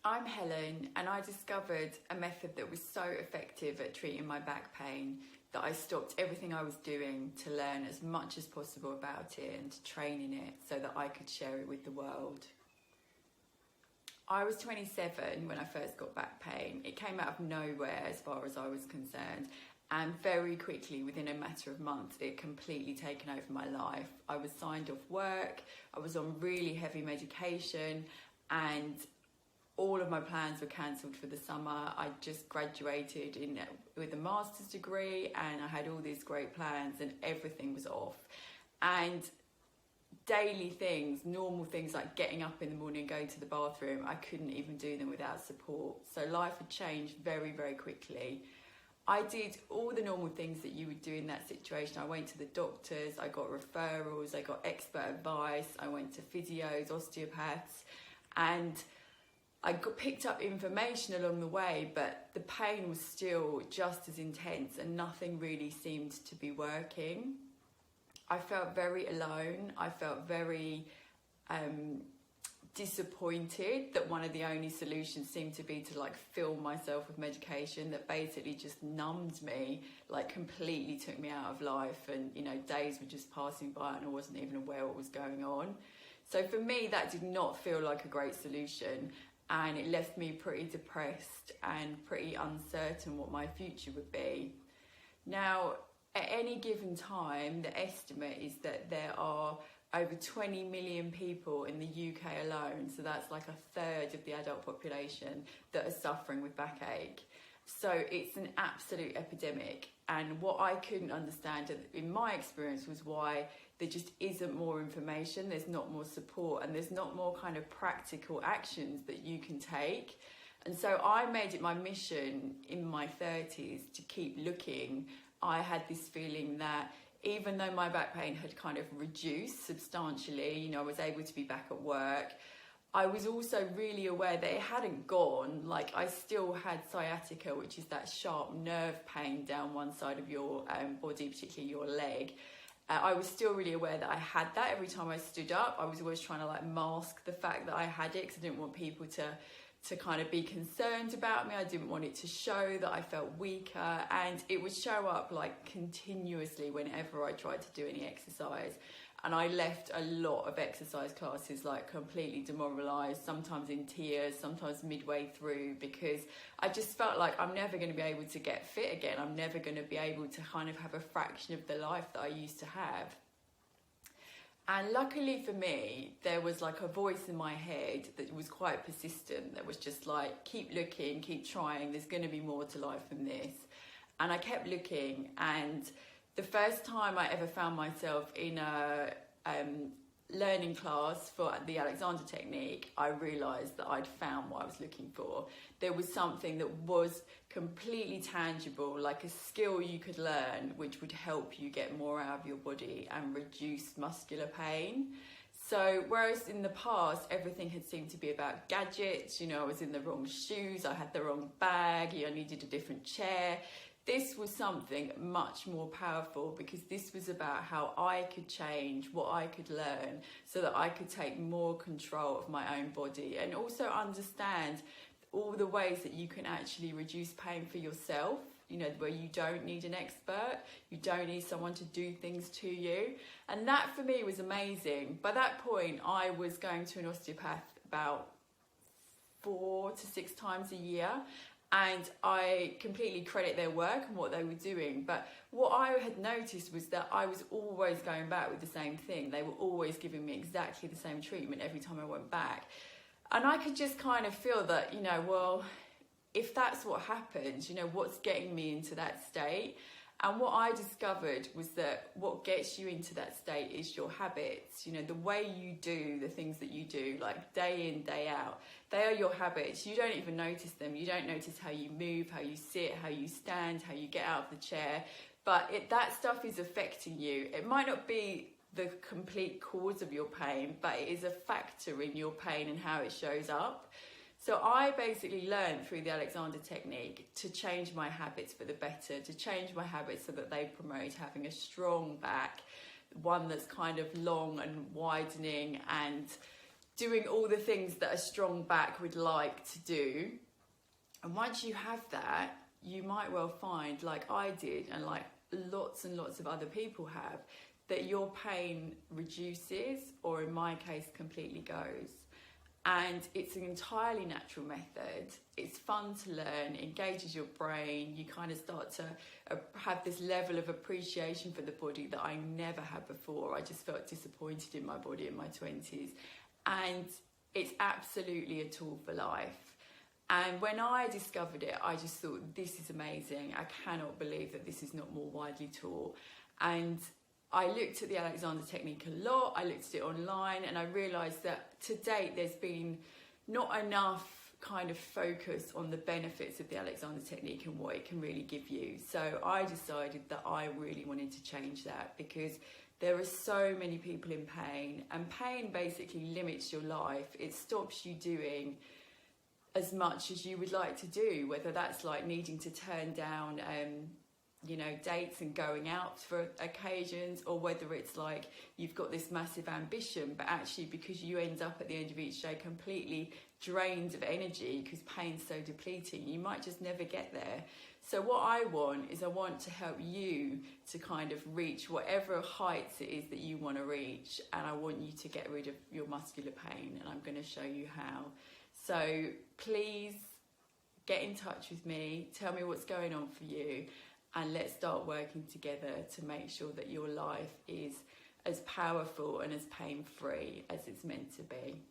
I'm Helen, and I discovered a method that was so effective at treating my back pain that I stopped everything I was doing to learn as much as possible about it and to train in it so that I could share it with the world. I was 27 when I first got back pain. It came out of nowhere as far as I was concerned, and very quickly, within a matter of months, it completely taken over my life. I was signed off work, I was on really heavy medication, and all of my plans were cancelled for the summer. I just graduated with a master's degree, and I had all these great plans, and everything was off. And daily things, normal things like getting up in the morning and going to the bathroom, I couldn't even do them without support. So life had changed very, very quickly. I did all the normal things that you would do in that situation. I went to the doctors, I got referrals, I got expert advice, I went to physios, osteopaths, and I picked up information along the way, but the pain was still just as intense and nothing really seemed to be working. I felt very alone. I felt very disappointed that one of the only solutions seemed to be to fill myself with medication that basically just numbed me, completely took me out of life, and days were just passing by and I wasn't even aware what was going on. So for me, that did not feel like a great solution, and it left me pretty depressed and pretty uncertain what my future would be. Now, at any given time, the estimate is that there are over 20 million people in the UK alone, so that's like a third of the adult population, that are suffering with backache. So it's an absolute epidemic, and what I couldn't understand in my experience was why there just isn't more information, there's not more support, and there's not more kind of practical actions that you can take. And so I made it my mission in my 30s to keep looking. I had this feeling that even though my back pain had kind of reduced substantially, I was able to be back at work, I was also really aware that it hadn't gone. I still had sciatica, which is that sharp nerve pain down one side of your body, particularly your leg. I was still really aware that I had that every time I stood up. I was always trying to mask the fact that I had it, because I didn't want people to kind of be concerned about me. I didn't want it to show that I felt weaker, and it would show up continuously whenever I tried to do any exercise. And I left a lot of exercise classes completely demoralised, sometimes in tears, sometimes midway through, because I just felt like I'm never going to be able to get fit again. I'm never going to be able to kind of have a fraction of the life that I used to have. And luckily for me, there was a voice in my head that was quite persistent, that was just keep looking, keep trying, there's going to be more to life than this. And I kept looking, and the first time I ever found myself in a learning class for the Alexander technique, I realised that I'd found what I was looking for. There was something that was completely tangible, like a skill you could learn, which would help you get more out of your body and reduce muscular pain. So whereas in the past, everything had seemed to be about gadgets, I was in the wrong shoes, I had the wrong bag, I needed a different chair. This was something much more powerful, because this was about how I could change, what I could learn, so that I could take more control of my own body, and also understand all the ways that you can actually reduce pain for yourself, where you don't need an expert, you don't need someone to do things to you. And that for me was amazing. By that point, I was going to an osteopath about 4 to 6 times a year. And I completely credit their work and what they were doing. But what I had noticed was that I was always going back with the same thing. They were always giving me exactly the same treatment every time I went back. And I could just kind of feel that, well, if that's what happens, what's getting me into that state? And what I discovered was that what gets you into that state is your habits. The way you do the things that you do, day in, day out, they are your habits. You don't even notice them. You don't notice how you move, how you sit, how you stand, how you get out of the chair. But that stuff is affecting you. It might not be the complete cause of your pain, but it is a factor in your pain and how it shows up. So I basically learned through the Alexander technique to change my habits for the better, to change my habits so that they promote having a strong back, one that's kind of long and widening, and doing all the things that a strong back would like to do. And once you have that, you might well find, like I did, and like lots and lots of other people have, that your pain reduces, or in my case, completely goes. And it's an entirely natural method. It's fun to learn, engages your brain. You kind of start to have this level of appreciation for the body that I never had before. I just felt disappointed in my body in my 20s. And it's absolutely a tool for life. And when I discovered it, I just thought, this is amazing. I cannot believe that this is not more widely taught. And I looked at the Alexander technique a lot. I looked at it online, and I realised that to date there's been not enough kind of focus on the benefits of the Alexander technique and what it can really give you. So I decided that I really wanted to change that, because there are so many people in pain, and pain basically limits your life. It stops you doing as much as you would like to do, whether that's like needing to turn down dates and going out for occasions, or whether it's like you've got this massive ambition, but actually because you end up at the end of each day completely drained of energy because pain's so depleting, you might just never get there. So what I want to help you to kind of reach whatever heights it is that you want to reach, and I want you to get rid of your muscular pain, and I'm going to show you how. So please get in touch with me, tell me what's going on for you, and let's start working together to make sure that your life is as powerful and as pain-free as it's meant to be.